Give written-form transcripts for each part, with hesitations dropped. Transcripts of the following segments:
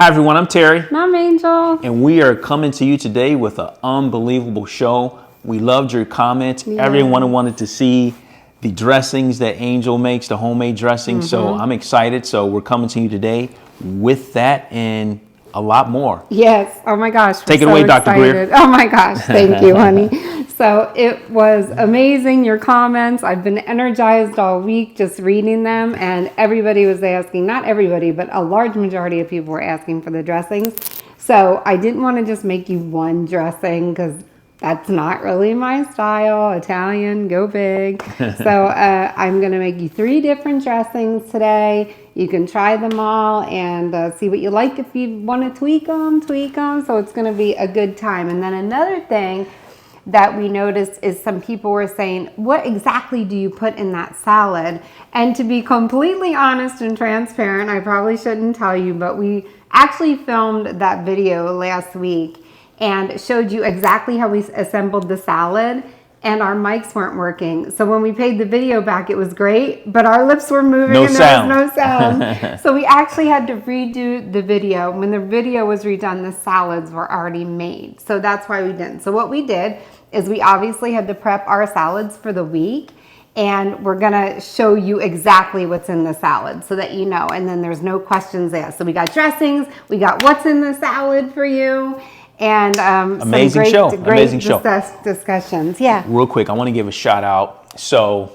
Hi everyone, I'm Terry. And I'm Angel. And we are coming to you today with an unbelievable show. We loved your comments. Yeah. Everyone wanted to see the dressings that Angel makes, the homemade dressings. So I'm excited. So we're coming to you today with that and a lot more. Yes. Oh my gosh. Take it away, Dr. Greer. Oh my gosh. Thank you, honey. So it was amazing, your comments. I've been energized all week just reading them, and everybody was asking, not everybody, but a large majority of people were asking for the dressings. So I didn't want to just make you one dressing because that's not really my style. Italian, go big. So I'm going to make you 3 different dressings today. You can try them all and see what you like. If you want to tweak them, tweak them. So it's going to be a good time. And then another thing that we noticed is some people were saying, what exactly do you put in that salad? And to be completely honest and transparent, I probably shouldn't tell you, but we actually filmed that video last week and showed you exactly how we assembled the salad, and our mics weren't working. So when we played the video back, it was great, but our lips were moving No and sound. there was no sound. So we actually had to redo the video. When the video was redone, the salads were already made. So that's why we didn't. So what we did is we obviously had to prep our salads for the week, and we're gonna show you exactly what's in the salad so that you know, and then there's no questions asked. So we got dressings, we got what's in the salad for you, and Amazing some great discussions. Yeah. Real quick, I want to give a shout out. So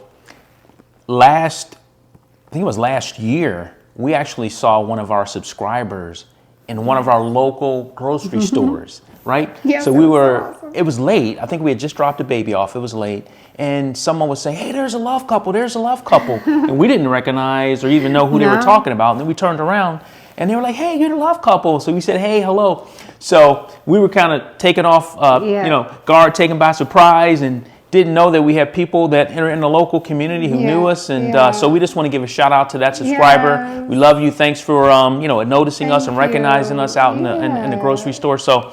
I think it was last year, we actually saw one of our subscribers in one of our local grocery stores, right? Yes, so awesome. It was late. I think we had just dropped a baby off. It was late. And someone was saying, hey, there's a love couple. There's a love couple. And we didn't recognize or even know who they were talking about. And then we turned around and they were like, hey, you're the love couple. So we said, hey, hello. So we were kind of taken off, guard, taken by surprise, and didn't know that we had people that are in the local community who knew us. And so we just want to give a shout out to that subscriber. Yes. We love you. Thanks for, noticing us and recognizing us out in the grocery store. So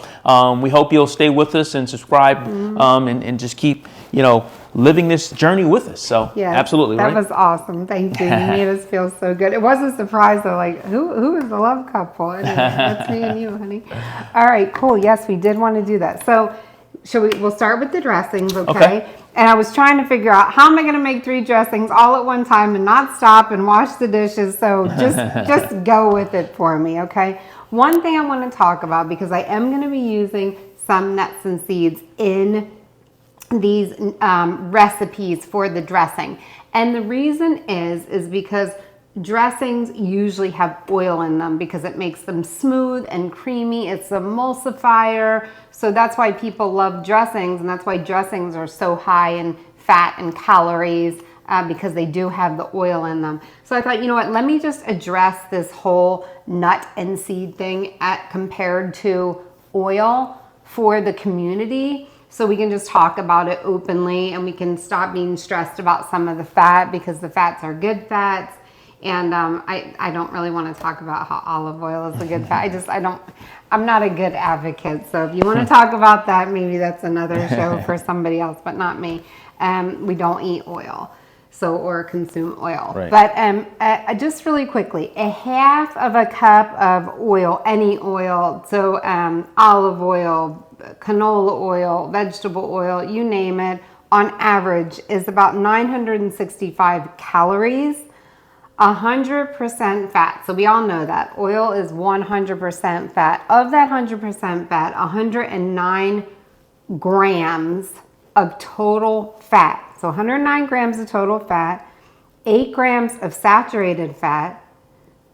we hope you'll stay with us and subscribe and just keep, living this journey with us. So absolutely. That was awesome. Thank you. You made us feel so good. It was a surprise though, like who is the love couple? Anyway, that's me and you, honey. All right, cool. Yes, we did want to do that. So we'll start with the dressings, okay? And I was trying to figure out how am I going to make 3 dressings all at one time and not stop and wash the dishes. So just go with it for me, okay? One thing I want to talk about, because I am going to be using some nuts and seeds in these recipes for the dressing. And the reason is because dressings usually have oil in them because it makes them smooth and creamy. It's an emulsifier. So that's why people love dressings, and that's why dressings are so high in fat and calories because they do have the oil in them. So I thought, you know what, let me just address this whole nut and seed thing compared to oil for the community. So we can just talk about it openly, and we can stop being stressed about some of the fat because the fats are good fats. And I don't really want to talk about how olive oil is a good fat. I'm not a good advocate. So if you want to talk about that, maybe that's another show for somebody else, but not me. We don't eat oil, or consume oil. Right. But just really quickly, a half of a cup of oil, any oil, so olive oil, canola oil, vegetable oil, you name it, on average is about 965 calories, 100% fat. So we all know that oil is 100% fat. Of that 100% fat, 109 grams of total fat. So 109 grams of total fat, 8 grams of saturated fat,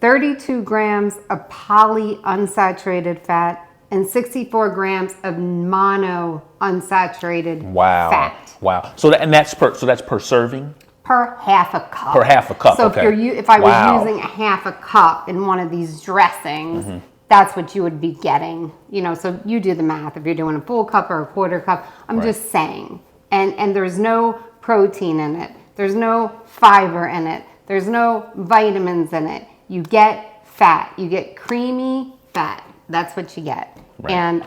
32 grams of polyunsaturated fat, and 64 grams of mono unsaturated fat. Wow. So that's per serving? Per half a cup. Per half a cup. So okay. if I was using a half a cup in one of these dressings, that's what you would be getting. So you do the math if you're doing a full cup or a quarter cup. I'm just saying. And there's no protein in it. There's no fiber in it. There's no vitamins in it. You get fat. You get creamy fat. That's what you get. Right. And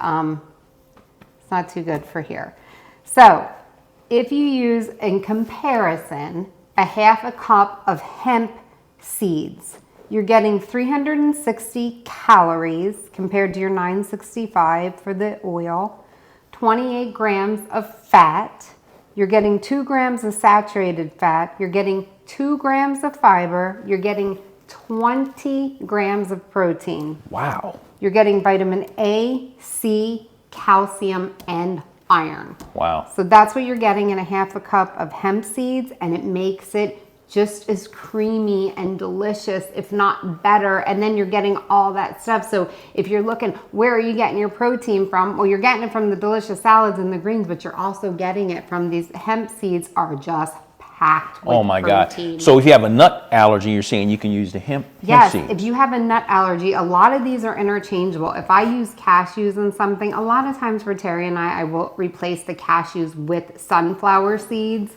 it's not too good for here. So if you use, in comparison, a half a cup of hemp seeds, you're getting 360 calories compared to your 965 for the oil, 28 grams of fat. You're getting 2 grams of saturated fat. You're getting 2 grams of fiber. You're getting 20 grams of protein. Wow. You're getting vitamin A, C, calcium, and iron. Wow. So that's what you're getting in a half a cup of hemp seeds, and it makes it just as creamy and delicious, if not better. And then you're getting all that stuff. So if you're looking, where are you getting your protein from? Well, you're getting it from the delicious salads and the greens, but you're also getting it from these hemp seeds are just packed with Oh my protein. God. So if you have a nut allergy, you're saying you can use the hemp Yes, seed. if you have a nut allergy, a lot of these are interchangeable. If I use cashews in something, a lot of times for Terry and I will replace the cashews with sunflower seeds.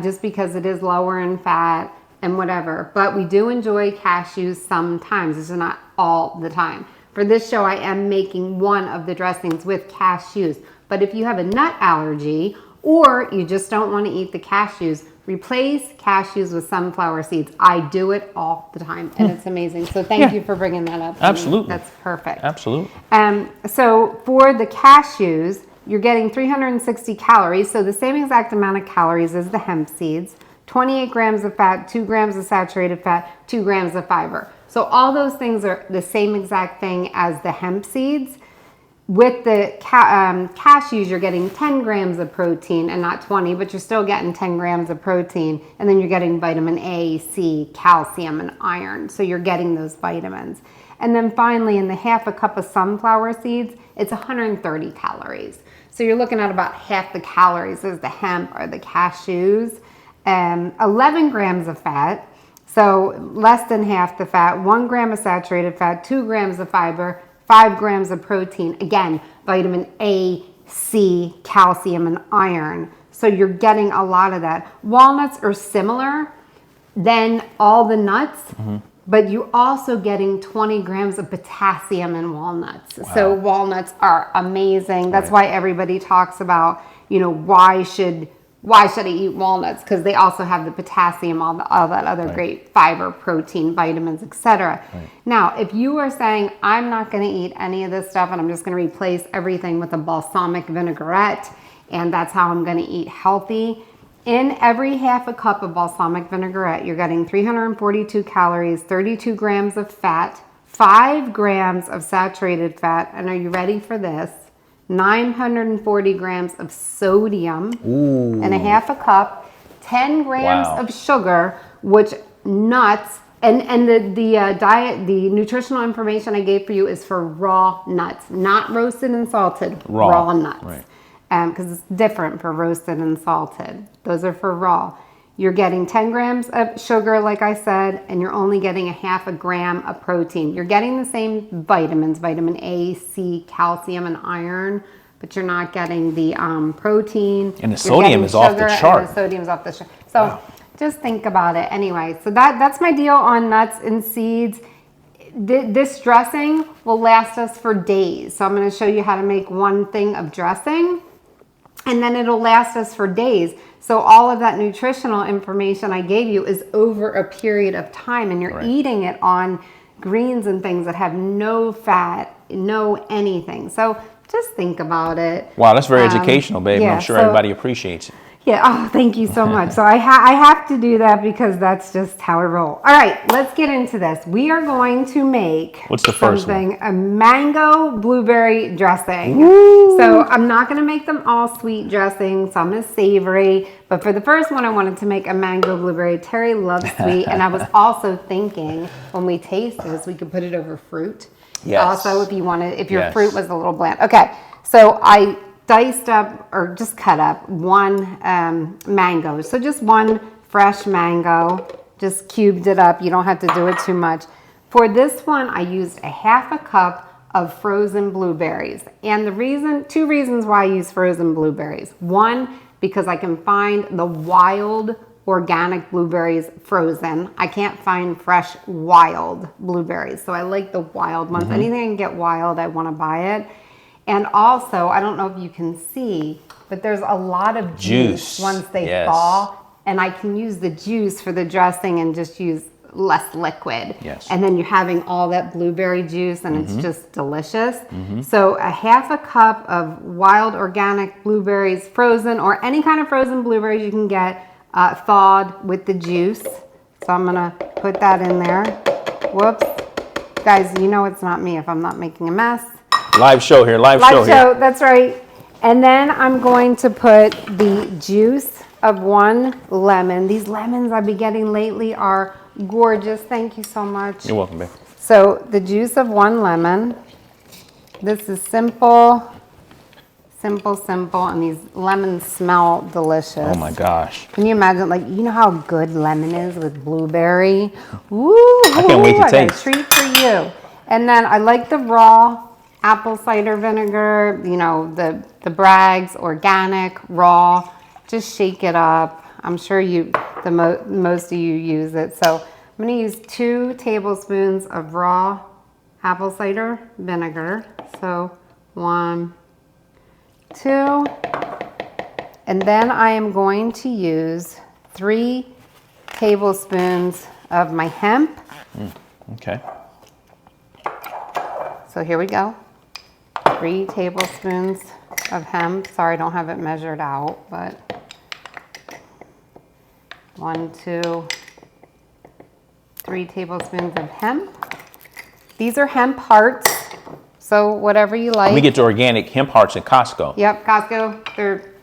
Just because it is lower in fat and whatever. But we do enjoy cashews sometimes. This is not all the time. For this show, I am making one of the dressings with cashews. But if you have a nut allergy or you just don't want to eat the cashews, replace cashews with sunflower seeds. I do it all the time, and it's amazing. So thank you for bringing that up. Absolutely. That's perfect. Absolutely. So for the cashews, you're getting 360 calories, so the same exact amount of calories as the hemp seeds, 28 grams of fat, 2 grams of saturated fat, 2 grams of fiber. So all those things are the same exact thing as the hemp seeds. With the cashews, you're getting 10 grams of protein and not 20, but you're still getting 10 grams of protein. And then you're getting vitamin A, C, calcium, and iron. So you're getting those vitamins. And then finally, in the half a cup of sunflower seeds, it's 130 calories. So you're looking at about half the calories as the hemp or the cashews. 11 grams of fat, so less than half the fat, 1 gram of saturated fat, 2 grams of fiber, 5 grams of protein. Again, vitamin A, C, calcium, and iron. So you're getting a lot of that. Walnuts are similar than all the nuts. But you also getting 20 grams of potassium in walnuts. Wow. So walnuts are amazing. That's why everybody talks about, you know, why should I eat walnuts? Because they also have the potassium, all that other great fiber, protein, vitamins, etc. Now, if you are saying, I'm not going to eat any of this stuff and I'm just going to replace everything with a balsamic vinaigrette, and that's how I'm going to eat healthy, in every half a cup of balsamic vinaigrette, you're getting 342 calories, 32 grams of fat, 5 grams of saturated fat, and are you ready for this? 940 grams of sodium in a half a cup, 10 grams of sugar, which nuts, and the nutritional information I gave for you is for raw nuts, not roasted and salted, raw nuts. Because it's different for roasted and salted. Those are for raw. You're getting 10 grams of sugar, like I said, and you're only getting a half a gram of protein. You're getting the same vitamins, vitamin A, C, calcium, and iron, but you're not getting the protein. And the sodium is off the chart. And the sodium's off the chart. So just think about it. Anyway, so that's my deal on nuts and seeds. This dressing will last us for days. So I'm going to show you how to make one thing of dressing, and then it'll last us for days. So all of that nutritional information I gave you is over a period of time, and you're eating it on greens and things that have no fat, no anything. So just think about it. Wow, that's very educational, babe. Yeah, I'm sure everybody appreciates it. Yeah, oh, thank you so much. So I have to do that because that's just how I roll. All right, let's get into this. We are going to make What's the first one? A mango blueberry dressing. Woo! So I'm not going to make them all sweet dressings. Some is savory. But for the first one, I wanted to make a mango blueberry. Terry loves sweet. And I was also thinking when we taste this, we could put it over fruit. Yes. Also, if you wanted, if your fruit was a little bland. Okay, so I diced up or just cut up one mango. So just one fresh mango, just cubed it up. You don't have to do it too much. For this one, I used a half a cup of frozen blueberries. And two reasons why I use frozen blueberries. One, because I can find the wild organic blueberries frozen. I can't find fresh wild blueberries. So I like the wild ones. Anything I can get wild, I want to buy it. And also, I don't know if you can see, but there's a lot of juice once they thaw. And I can use the juice for the dressing and just use less liquid. Yes. And then you're having all that blueberry juice, and it's just delicious. So a half a cup of wild organic blueberries, frozen, or any kind of frozen blueberries you can get, thawed with the juice. So I'm gonna put that in there. Whoops. Guys, you know it's not me if I'm not making a mess. Live show here, live show here. That's right. And then I'm going to put the juice of 1 lemon. These lemons I've been getting lately are gorgeous. Thank you so much. You're welcome, babe. So the juice of 1 lemon. This is simple, and these lemons smell delicious. Oh my gosh. Can you imagine, like, you know how good lemon is with blueberry? Woo! I can't wait to I got a taste. treat for you. And then I like the raw apple cider vinegar, you know, the Bragg's organic, raw. Just shake it up. I'm sure most of you use it. So I'm gonna use 2 tablespoons of raw apple cider vinegar. So 1, 2, and then I am going to use 3 tablespoons of my hemp. Okay. So here we go. 3 tablespoons of hemp. Sorry, I don't have it measured out, but 1, 2, 3 tablespoons of hemp. These are hemp hearts, so whatever you like. We get the organic hemp hearts at Costco. Yep, Costco, they're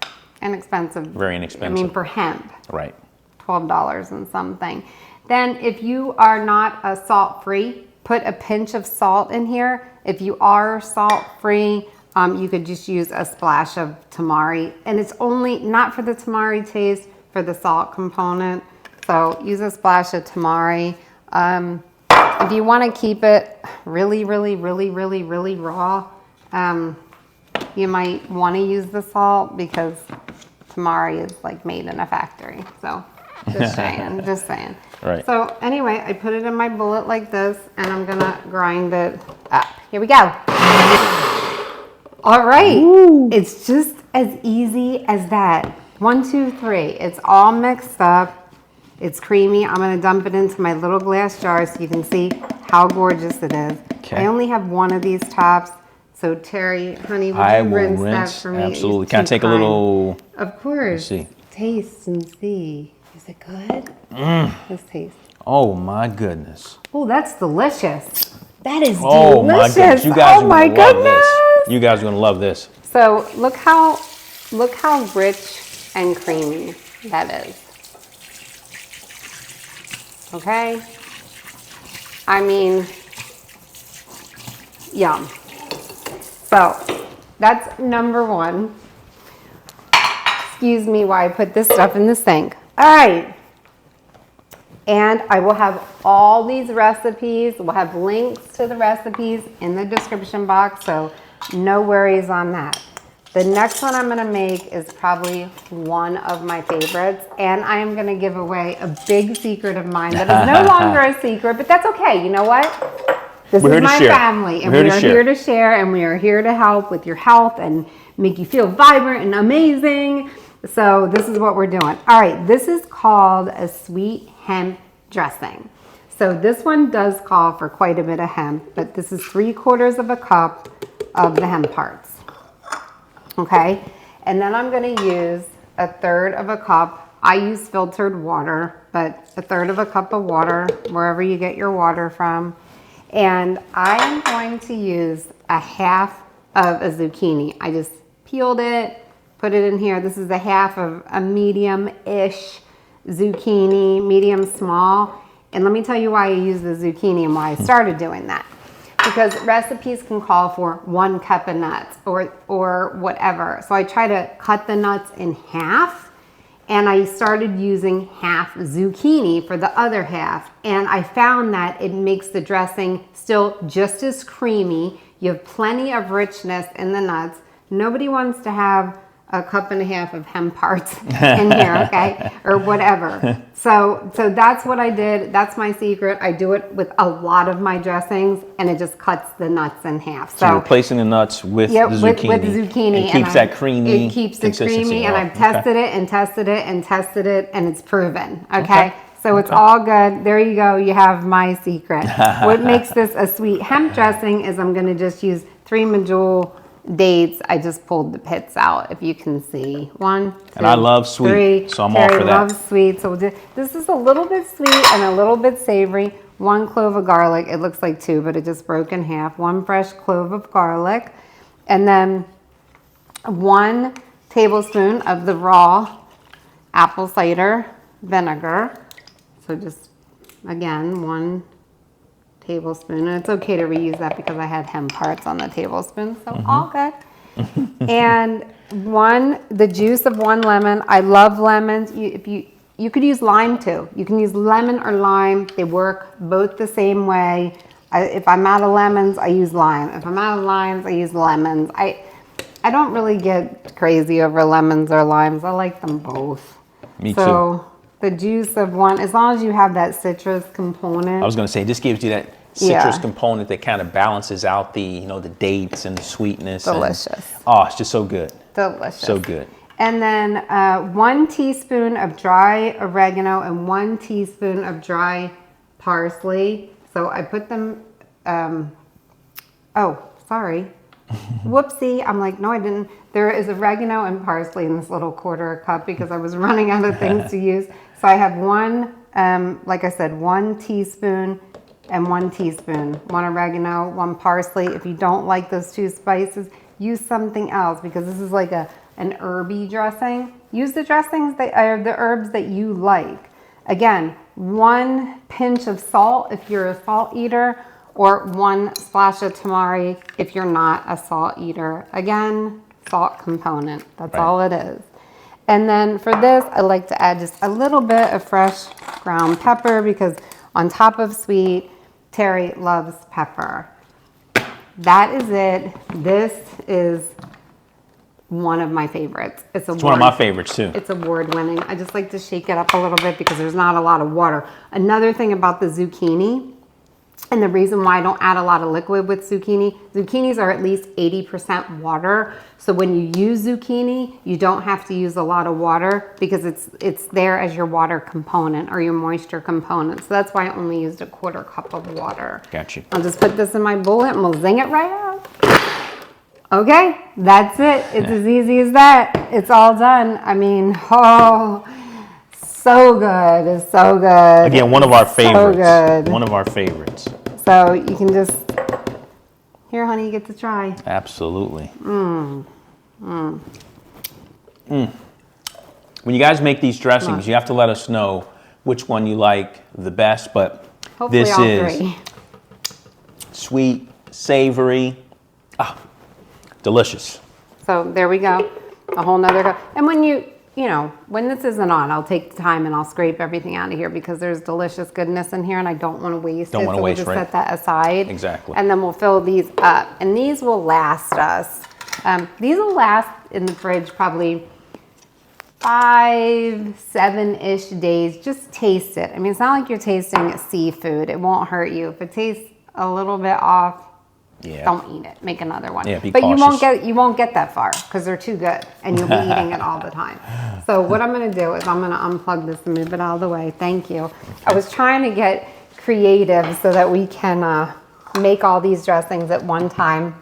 inexpensive. Very inexpensive. I mean, for hemp. Right. $12 and something. Then if you are not a salt-free, put a pinch of salt in here. If you are salt-free, you could just use a splash of tamari. And it's only, not for the tamari taste, for the salt component. So use a splash of tamari. If you want to keep it really raw, you might want to use the salt because tamari is like made in a factory. So just saying, just saying. Right. So anyway, I put it in my bullet like this, and I'm gonna grind it up. Here we go. All right. Ooh. It's just as easy as that. 1, 2, 3. It's all mixed up. It's creamy. I'm gonna dump it into my little glass jar so you can see how gorgeous it is. Okay. I only have 1 of these tops. So Terry, honey, would you rinse that for me? Absolutely. Can I take a little? Of course. Let's see. Taste and see. Is it good? Let's taste. Oh my goodness. Oh, that's delicious. That is oh delicious. My goodness. You guys oh my goodness. You guys are gonna love this. So look how rich and creamy that is. Okay. I mean, yum. So that's number 1. Excuse me while I put this stuff in the sink. All right. And I will have all these recipes. We'll have links to the recipes in the description box, so no worries on that. The next one I'm gonna make is probably one of my favorites, and I am gonna give away a big secret of mine that is no longer a secret, but that's okay. You know what? This is my family, and we are here to share, and we are here to help with your health and make you feel vibrant and amazing. So this is what we're doing. All right, this is called a sweet hemp dressing. So this one does call for quite a bit of hemp, but this is 3/4 cup of the hemp hearts. Okay, and then I'm gonna use 1/3 cup. I use filtered water, but 1/3 cup of water, wherever you get your water from. And I am going to use 1/2 of a zucchini. I just peeled it, put it in here. This is 1/2 of a medium-ish zucchini, medium small. And let me tell you why I use the zucchini and why I started doing that. Because recipes can call for 1 cup of nuts or whatever. So I try to cut the nuts in half, and I started using 1/2 zucchini for the other 1/2. And I found that it makes the dressing still just as creamy. You have plenty of richness in the nuts. Nobody wants to have 1.5 cups of hemp hearts in here, okay, or whatever. So that's what I did. That's my secret. I do it with a lot of my dressings, and it just cuts the nuts in half. So you're replacing the nuts with the zucchini. With the zucchini. It keeps that creamy. It keeps it creamy, and I've tested it and tested it and tested it, and it's proven. Okay. So it's all good. There you go. You have my secret. What makes this a sweet hemp dressing is I'm going to just use 3 medjool dates. I just pulled the pits out, if you can see. 1, 2, and I love sweet, 3. so I'm all for that. Loves sweet, so this is a little bit sweet and a little bit savory. 1 clove of garlic. It looks like 2, but it just broke in half. 1 fresh clove of garlic, and then 1 tablespoon of the raw apple cider vinegar. So just again 1 tablespoon, and it's okay to reuse that because I had hemp parts on the tablespoon, so all good. And the juice of 1 lemon. I love lemons. You could use lime too. You can use lemon or lime. They work both the same way. If I'm out of lemons, I use lime. If I'm out of limes, I use lemons. I don't really get crazy over lemons or limes. I like them both. Me too. So the juice of 1, as long as you have that citrus component. I was going to say, this gives you that citrus component that kind of balances out the, the dates and the sweetness. Delicious. And, it's just so good. Delicious. So good. And then 1 teaspoon of dry oregano and 1 teaspoon of dry parsley. So I put them, sorry. Whoopsie. I'm like, no, I didn't. There is oregano and parsley in this little 1/4 cup because I was running out of things to use. So I have 1, like I said, 1 teaspoon and 1 teaspoon. 1 oregano, 1 parsley. If you don't like those 2 spices, use something else because this is like an herby dressing. Use the dressings that are the herbs that you like. Again, 1 pinch of salt if you're a salt eater, or 1 splash of tamari if you're not a salt eater. Again, salt component. That's all it is. And then for this, I like to add just a little bit of fresh ground pepper because on top of sweet, Terry loves pepper. That is it. This is one of my favorites. It's one of my favorites too. It's award winning. I just like to shake it up a little bit because there's not a lot of water. Another thing about the zucchini, and the reason why I don't add a lot of liquid with zucchinis are at least 80% water. So when you use zucchini, you don't have to use a lot of water because it's there as your water component or your moisture component. So that's why I only used a 1/4 cup of water. Got you. I'll just put this in my bullet and we'll zing it right out. Okay, that's it. It's as easy as that. It's all done. I mean, so good. It's so good. Again, one of our favorites. So good. One of our favorites. So you can just, here, honey, you get to try. Absolutely. When you guys make these dressings, you have to let us know which one you like the best. But hopefully this all is 3. Sweet, savory, delicious. So there we go. A whole nother cup. And when when this isn't on, I'll take the time and I'll scrape everything out of here because there's delicious goodness in here and I don't want to waste it. So we'll just set that aside. Exactly. And then we'll fill these up. And these will last us. These will last in the fridge probably 5, 7-ish days. Just taste it. I mean, it's not like you're tasting seafood. It won't hurt you. If it tastes a little bit off, don't eat it. Make another one. Yeah, be but cautious. you won't get that far because they're too good and you'll be eating it all the time. So what I'm going to do is I'm going to unplug this and move it out of the way. Thank you. I was trying to get creative so that we can make all these dressings at one time.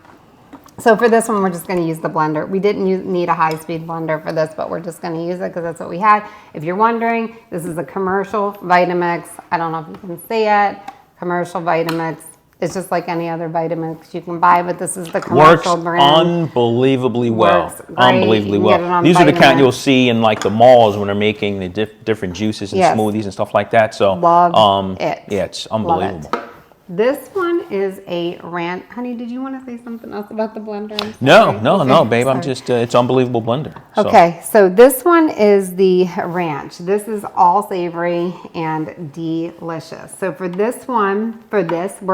So for this one, we're just going to use the blender. We didn't need a high-speed blender for this, but we're just going to use it because that's what we had. If you're wondering, this is a commercial Vitamix. I don't know if you can see it. Commercial Vitamix. It's just like any other Vitamix you can buy, but this is the commercial brand. Unbelievably well. Works great. Unbelievably well. These are the kind you'll see in like the malls when they're making the different juices and smoothies and stuff like that. So love it. Yeah, it's unbelievable. Love it. This one is a ranch. Honey, did you want to say something else about the blender? No, babe. I'm just, it's unbelievable blender. So. Okay, so this one is the ranch. This is all savory and delicious. So for this one, we're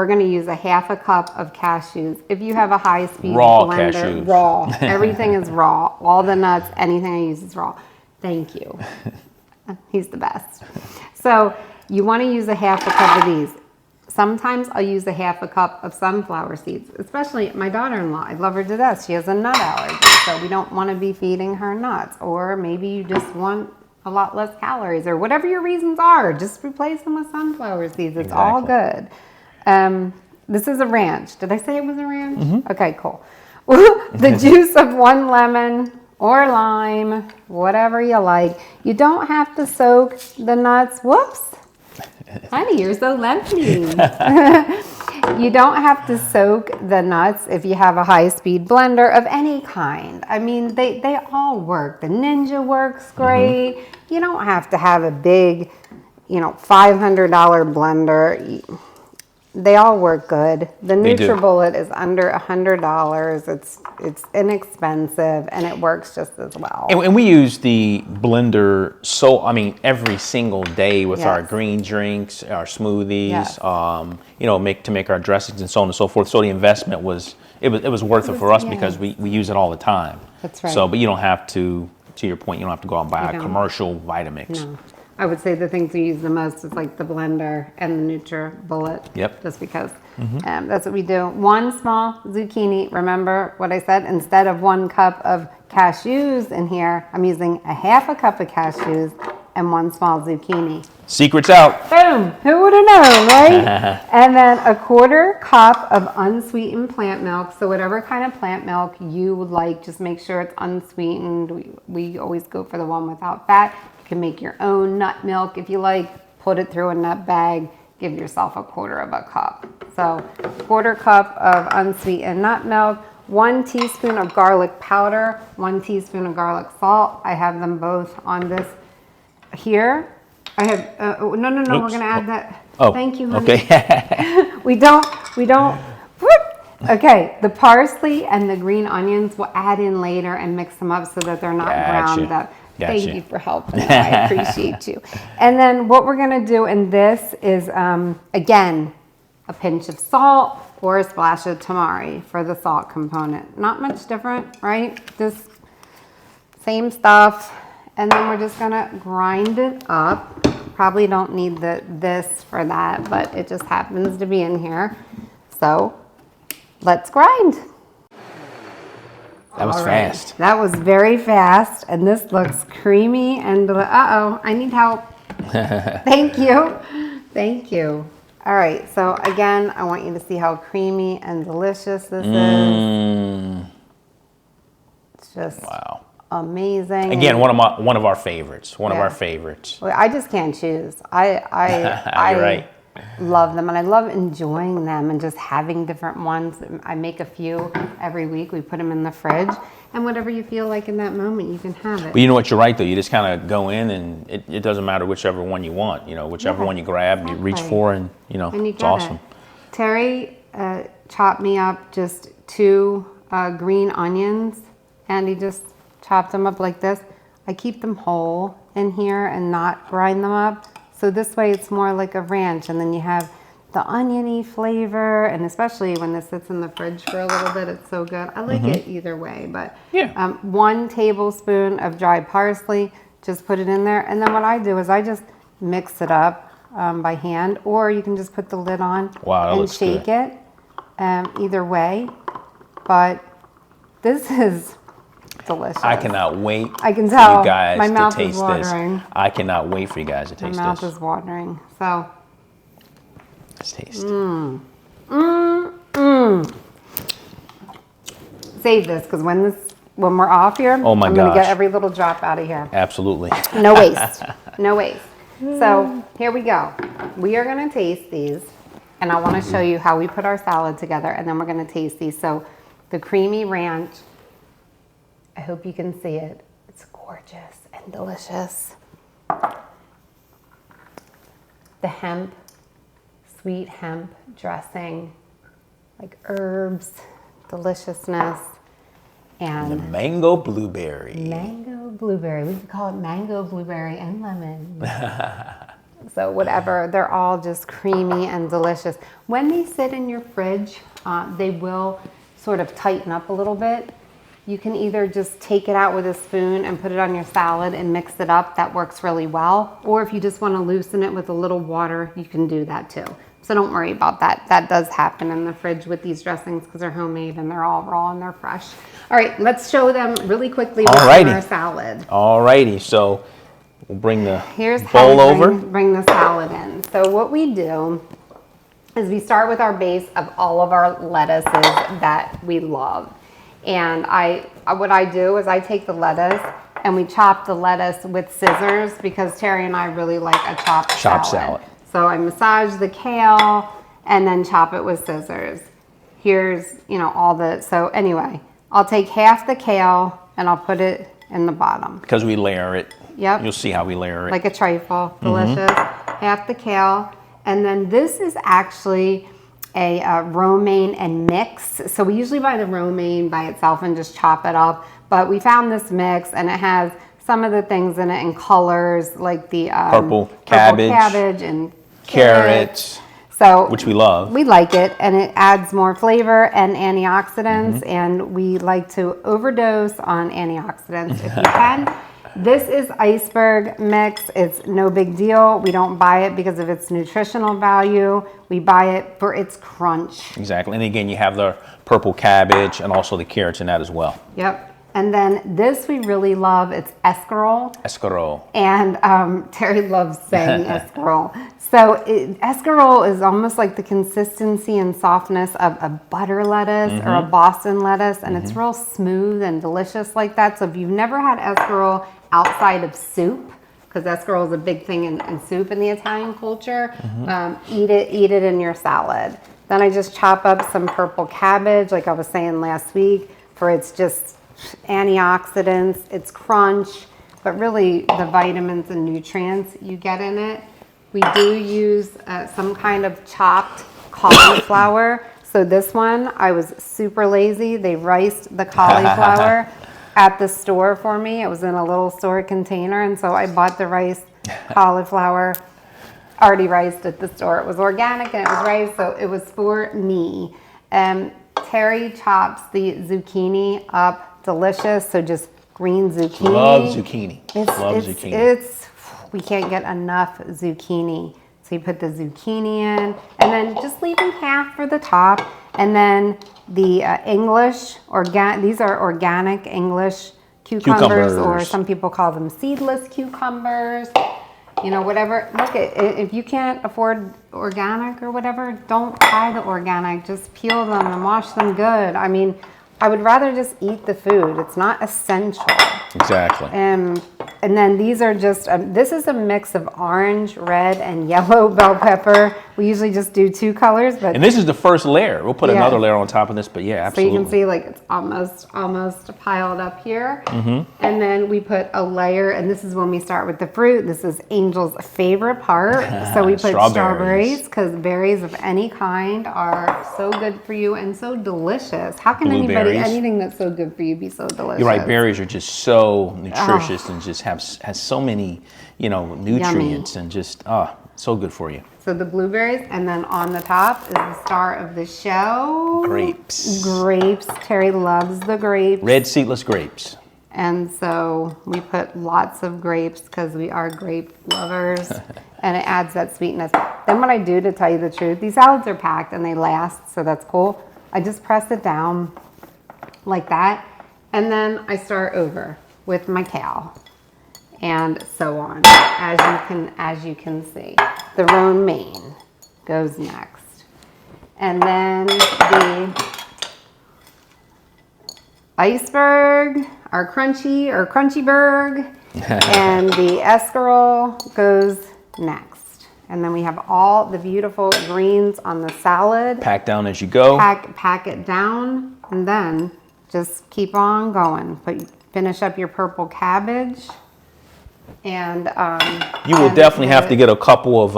going to use a 1/2 cup of cashews. If you have a high-speed blender, cashews. Raw. Everything is raw. All the nuts, anything I use is raw. Thank you. He's the best. So you want to use a 1/2 cup of these. Sometimes I'll use a 1/2 cup of sunflower seeds, especially my daughter-in-law. I love her to death. She has a nut allergy, so we don't want to be feeding her nuts. Or maybe you just want a lot less calories, or whatever your reasons are. Just replace them with sunflower seeds. It's all good. This is a ranch. Did I say it was a ranch? Mm-hmm. Okay, cool. The juice of 1 lemon or lime, whatever you like. You don't have to soak the nuts. Whoops. Honey, you're so lengthy. You don't have to soak the nuts if you have a high-speed blender of any kind. I mean, they all work. The Ninja works great. Mm-hmm. You don't have to have a big, $500 blender. They all work good. The NutriBullet is under $100. It's inexpensive, and it works just as well. And we use the blender every single day with our green drinks, our smoothies, to make our dressings and so on and so forth. So the investment was worth it for us because we use it all the time. That's right. So, but you don't have to your point, you don't have to go out and buy a commercial Vitamix. No. I would say the things we use the most is like the blender and the NutriBullet. Yep. Just because that's what we do. 1 small zucchini. Remember what I said? Instead of 1 cup of cashews in here, I'm using a 1/2 cup of cashews and 1 small zucchini. Secret's out. Boom. Who would have known, right? And then a 1/4 cup of unsweetened plant milk. So whatever kind of plant milk you would like, just make sure it's unsweetened. We always go for the one without fat. You can make your own nut milk if you like. Put it through a nut bag. Give yourself a 1/4 cup. So 1/4 cup of unsweetened nut milk. 1 teaspoon of garlic powder. 1 teaspoon of garlic salt. I have them both on this here. I have, no, Oops. we're going to add that. Oh, thank you, honey. Okay. we don't, okay, the parsley and the green onions we'll add in later and mix them up so that they're not ground up. Thank you for helping. I appreciate you. And then what we're going to do in this is, again, a pinch of salt or a splash of tamari for the salt component. Not much different, right? Just same stuff. And then we're just going to grind it up. Probably don't need this for that, but it just happens to be in here. So let's grind. That was fast. That was very fast, and this looks creamy and I need help. Thank you. Thank you. All right, so again, I want you to see how creamy and delicious this is. It's just amazing. Again, one of our favorites. One of our favorites. I just can't choose. I love them, and I love enjoying them and just having different ones. I make a few every week. We put them in the fridge, and whatever you feel like in that moment, you can have it. But you know what? You're right, though. You just kind of go in, and it doesn't matter whichever one you want. Whichever one you grab, you reach for, and it's awesome. Terry chopped me up just 2 green onions, and he just chopped them up like this. I keep them whole in here and not grind them up. So this way it's more like a ranch, and then you have the oniony flavor, and especially when this sits in the fridge for a little bit, it's so good. I like it either way, but 1 tablespoon of dried parsley, just put it in there. And then what I do is I just mix it up by hand, or you can just put the lid on and shake it, either way. But this is delicious. I cannot wait I can tell. for you guys My mouth to taste is watering. this. I cannot wait for you guys to taste this. My mouth is watering. So let's taste. Save this, because when we're off here, I'm going to get every little drop out of here. Absolutely. No waste. No waste. So here we go. We are going to taste these, and I want to show you how we put our salad together, and then we're going to taste these. So the creamy ranch, I hope you can see it. It's gorgeous and delicious. The hemp, sweet hemp dressing, like herbs, deliciousness, and the mango blueberry. Mango blueberry. We could call it mango blueberry and lemon. So whatever, they're all just creamy and delicious. When they sit in your fridge, they will sort of tighten up a little bit. You can either just take it out with a spoon and put it on your salad and mix it up. That works really well. Or if you just want to loosen it with a little water, you can do that too. So don't worry about that. That does happen in the fridge with these dressings because they're homemade and they're all raw and they're fresh. All right, let's show them really quickly what's in our salad. Alrighty, so we'll bring the Here's how bowl we over. bring the salad in. So what we do is we start with our base of all of our lettuces that we love. And what I do is I take the lettuce and we chop the lettuce with scissors because Terry and I really like a chopped salad. So I massage the kale and then chop it with scissors. Here's, so anyway, I'll take half the kale and I'll put it in the bottom. Because we layer it. Yep. You'll see how we layer it. Like a trifle, delicious. Half the kale. And then this is actually a romaine and mix. So we usually buy the romaine by itself and just chop it up. But we found this mix and it has some of the things in it in colors like the purple cabbage and carrots. So which we love. We like it, and it adds more flavor and antioxidants, and we like to overdose on antioxidants if you can. This is iceberg mix. It's no big deal. We don't buy it because of its nutritional value. We buy it for its crunch. Exactly. And again, you have the purple cabbage and also the carrots in that as well. Yep. And then this we really love. It's escarole. Escarole. And Terry loves saying escarole. So escarole is almost like the consistency and softness of a butter lettuce or a Boston lettuce, and it's real smooth and delicious like that. So if you've never had escarole outside of soup, because escarole is a big thing in soup in the Italian culture, eat it in your salad. Then I just chop up some purple cabbage, like I was saying last week, for its just antioxidants, its crunch, but really the vitamins and nutrients you get in it. We do use some kind of chopped cauliflower. So this one, I was super lazy. They riced the cauliflower at the store for me. It was in a little store container, and so I bought the riced cauliflower, already riced at the store. It was organic and it was riced, so it was for me. Terry chops the zucchini up, delicious. So just green zucchini. Love zucchini. Love zucchini. We can't get enough zucchini. So you put the zucchini in, and then just leaving half for the top. And then the these are organic English cucumbers, or some people call them seedless cucumbers. Whatever. Look, if you can't afford organic or whatever, don't buy the organic. Just peel them and wash them good. I mean, I would rather just eat the food. It's not essential. Exactly. And then these are just, this is a mix of orange, red, and yellow bell pepper. We usually just do 2 colors. And this is the first layer. We'll put another layer on top of this, but yeah, absolutely. So you can see like it's almost piled up here. And then we put a layer, and this is when we start with the fruit. This is Angel's favorite part. So we put strawberries, because berries of any kind are so good for you and so delicious. How can anything that's so good for you be so delicious? You're right, berries are just so nutritious and just has so many, nutrients. Yummy. And just, so good for you. So the blueberries, and then on the top is the star of the show. Grapes. Terry loves the grapes. Red seedless grapes. And so we put lots of grapes because we are grape lovers, and it adds that sweetness. Then what I do, to tell you the truth, these salads are packed and they last, so that's cool. I just press it down like that, and then I start over with my kale, and so on. As you can see, the romaine goes next, and then the iceberg, our crunchy berg, and the escarole goes next. And then we have all the beautiful greens on the salad. Pack down as you go. Pack it down, and then just keep on going. Finish up your purple cabbage, and you will definitely have to get a couple of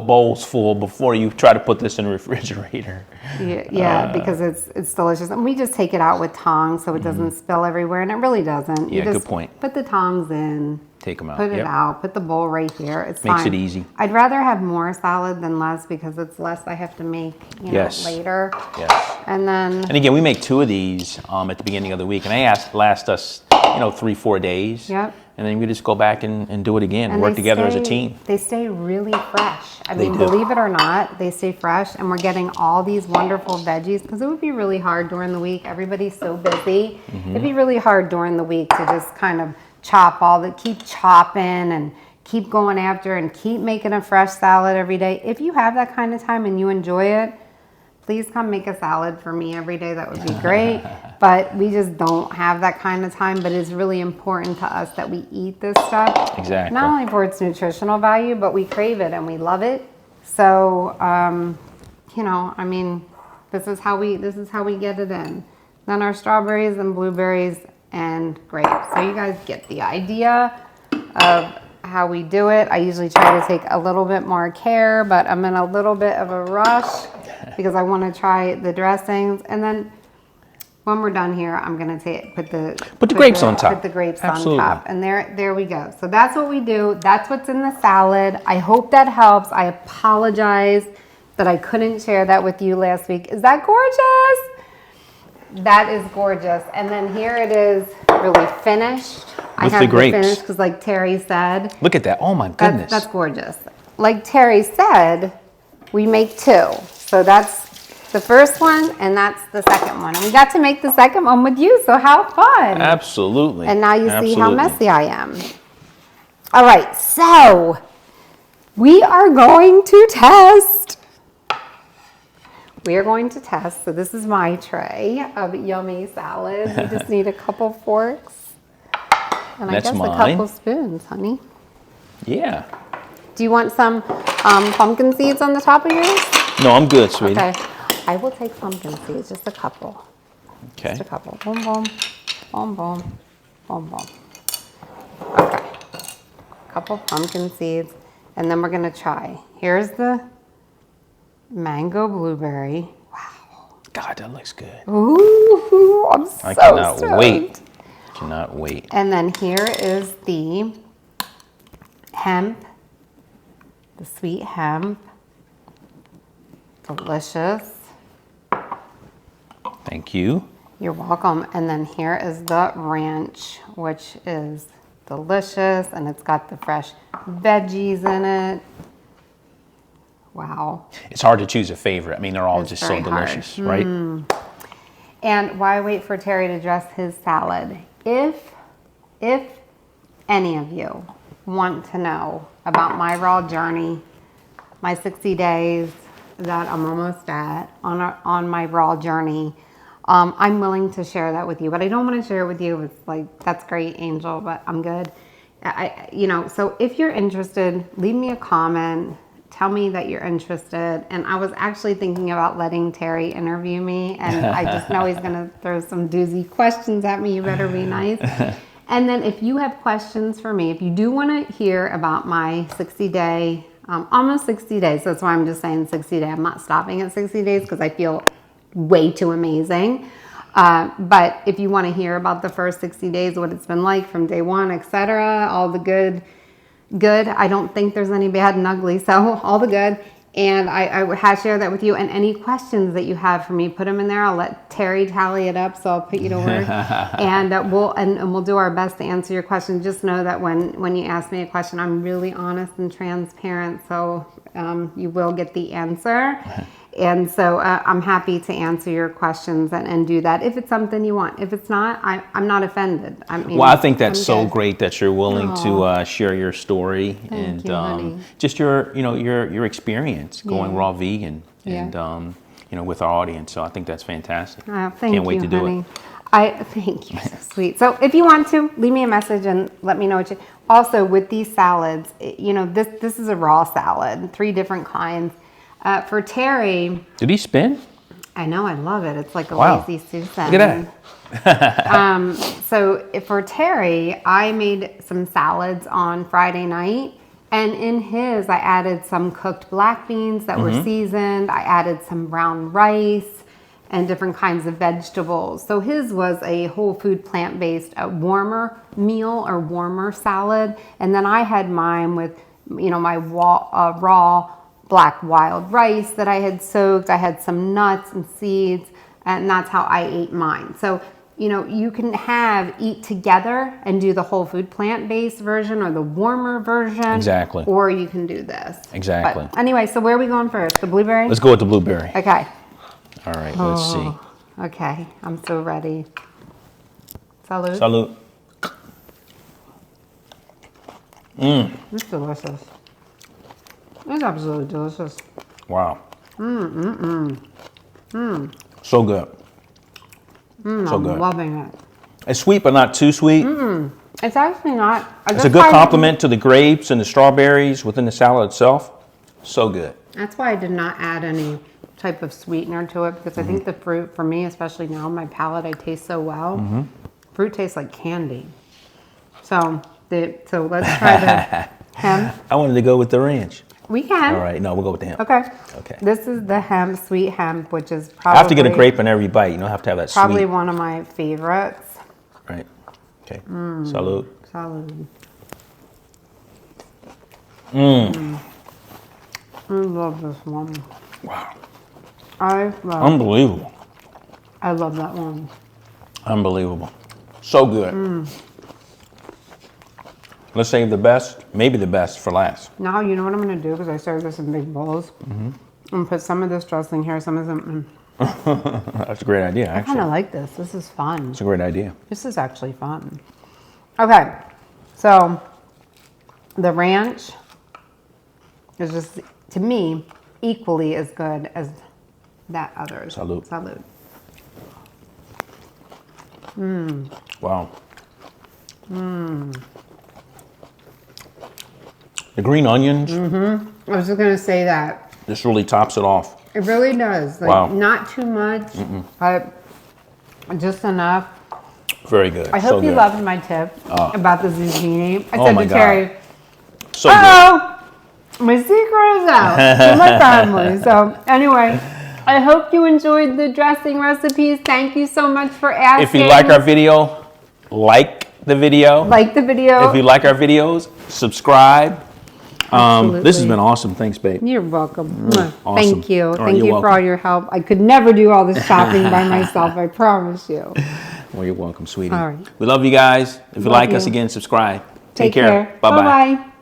bowls full before you try to put this in the refrigerator. Yeah, because it's delicious, and we just take it out with tongs so it doesn't spill everywhere, and it really doesn't. Yeah, good point. Put the tongs in. Take them out. Put it out. Put the bowl right here. It's Makes fine. it easy. I'd rather have more salad than less because it's less I have to make later. Yes. And again, we make 2 of these at the beginning of the week, and they last us 3-4 days. Yep. And then we just go back and do it again and work together as a team. They stay really fresh. I mean, believe it or not, they stay fresh, and we're getting all these wonderful veggies because it would be really hard during the week. Everybody's so busy. It'd be really hard during the week to just kind of keep chopping and keep going after and keep making a fresh salad every day. If you have that kind of time and you enjoy it, please come make a salad for me every day. That would be great. But we just don't have that kind of time. But it's really important to us that we eat this stuff. Exactly. Not only for its nutritional value, but we crave it and we love it. So, you know, I mean, this is how we get it in. Then our strawberries and blueberries and grapes. So you guys get the idea of how we do it. I usually try to take a little bit more care, but I'm in a little bit of a rush because I want to try the dressings. And then when we're done here, I'm going to put the grapes on top. Put the grapes Absolutely. on top. And there we go. So that's what we do. That's what's in the salad. I hope that helps. I apologize that I couldn't share that with you last week. Is that gorgeous? That is gorgeous. And then here it is, really finished. With the grapes. Finished because, like Terry said. Look at that. Oh my goodness. That's gorgeous. Like Terry said, we make two. So that's the first one and that's the second one. And we got to make the second one with you. So how fun. Absolutely. And now you see how messy I am. All right. So we are going to test. So this is my tray of yummy salad. We just need a couple forks. And That's I guess mine. a couple spoons, honey. Yeah. Do you want some pumpkin seeds on the top of yours? No, I'm good, sweetie. Okay. I will take pumpkin seeds, just a couple. Okay. Just a couple. Boom, boom. Boom, boom. Boom, boom. Okay. Couple pumpkin seeds. And then we're going to try. Here's the mango blueberry. Wow. God, that looks good. Ooh, I'm so I cannot stoked. wait. Cannot wait. And then here is the hemp, the sweet hemp. Delicious. Thank you. You're welcome. And then here is the ranch, which is delicious, and it's got the fresh veggies in it. Wow. It's hard to choose a favorite. I mean, they're all It's just so very hard. delicious, right? And why wait for Terry to dress his salad? If any of you want to know about my raw journey, my 60 days that I'm almost at on my raw journey, I'm willing to share that with you. But I don't want to share it with you. It's like, that's great, Angel, but I'm good. So if you're interested, leave me a comment. Tell me that you're interested. And I was actually thinking about letting Terry interview me. And I just know he's going to throw some doozy questions at me. You better be nice. And then if you have questions for me, if you do want to hear about my 60-day, almost 60 days. That's why I'm just saying 60 days. I'm not stopping at 60 days because I feel way too amazing. But if you want to hear about the first 60 days, what it's been like from day one, etc., all the good. I don't think there's any bad and ugly, so all the good. And I would share that with you. And any questions that you have for me, put them in there. I'll let Terry tally it up, so I'll put you to work. And we'll do our best to answer your questions. Just know that when you ask me a question, I'm really honest and transparent, so you will get the answer. And so I'm happy to answer your questions and do that if it's something you want. If it's not, I'm not offended. Well, I think that's so great that you're willing to share your story and just your experience going raw vegan and with our audience. So I think that's fantastic. Can't wait to do it. Thank you, so sweet. So if you want to, leave me a message and let me know what you. Also, with these salads, this is a raw salad, 3 different kinds. For Terry, did he spin? I know, I love it. It's like a lazy Susan. Look at that. So for Terry, I made some salads on Friday night, and in his, I added some cooked black beans that were seasoned. I added some brown rice and different kinds of vegetables. So his was a whole food, plant-based, warmer meal or warmer salad, and then I had mine with, my raw black wild rice that I had soaked. I had some nuts and seeds, and that's how I ate mine. So, you can eat together and do the whole food plant-based version or the warmer version. Exactly. Or you can do this. Exactly. But anyway, so where are we going first? The blueberry? Let's go with the blueberry. Okay. All right, let's see. Okay, I'm so ready. Salud. Salud. It's delicious. It's absolutely delicious. Wow. So good. So good. I'm loving it. It's sweet, but not too sweet. It's actually not. It's a good compliment to the grapes and the strawberries within the salad itself. So good. That's why I did not add any type of sweetener to it, because I think the fruit, for me, especially now, my palate, I taste so well. Fruit tastes like candy. So let's try the hemp. I wanted to go with the ranch. We can. All right, no, we'll go with the hemp. Okay. Okay. This is the hemp, sweet hemp, which is I probably have to get a grape in every bite. You don't have to have that probably sweet. one of my favorites. Right. Okay. Salud. Salud. I love this one. Wow. Unbelievable. I love that one. Unbelievable. So good. Let's save the best, maybe the best, for last. Now, you know what I'm going to do? Because I serve this in big bowls. I'm going to put some of this dressing here, some of them. That's a great idea, I actually. kind of like this. This is fun. It's a great idea. This is actually fun. Okay. So, the ranch is just, to me, equally as good as that other. Salud. Salud. Wow. The green onions I was just going to say that. just really tops it off. It really does. Like, Wow. not too much, but just enough. Very good. I hope you loved my tip about the zucchini. I said my to God. Terry, So good. "Uh-oh, my secret is out to my family." So anyway, I hope you enjoyed the dressing recipes. Thank you so much for asking. If you like our video, like the video. Like the video. If you like our videos, subscribe. This has been awesome. Thanks, babe. You're welcome. Awesome. Thank you. All right, Thank you're you for welcome. all your help. I could never do all this shopping by myself, I promise you. Well, you're welcome, sweetie. All right. We love you guys. If you Love like us you. again, subscribe. Take care. Bye-bye. Bye-bye.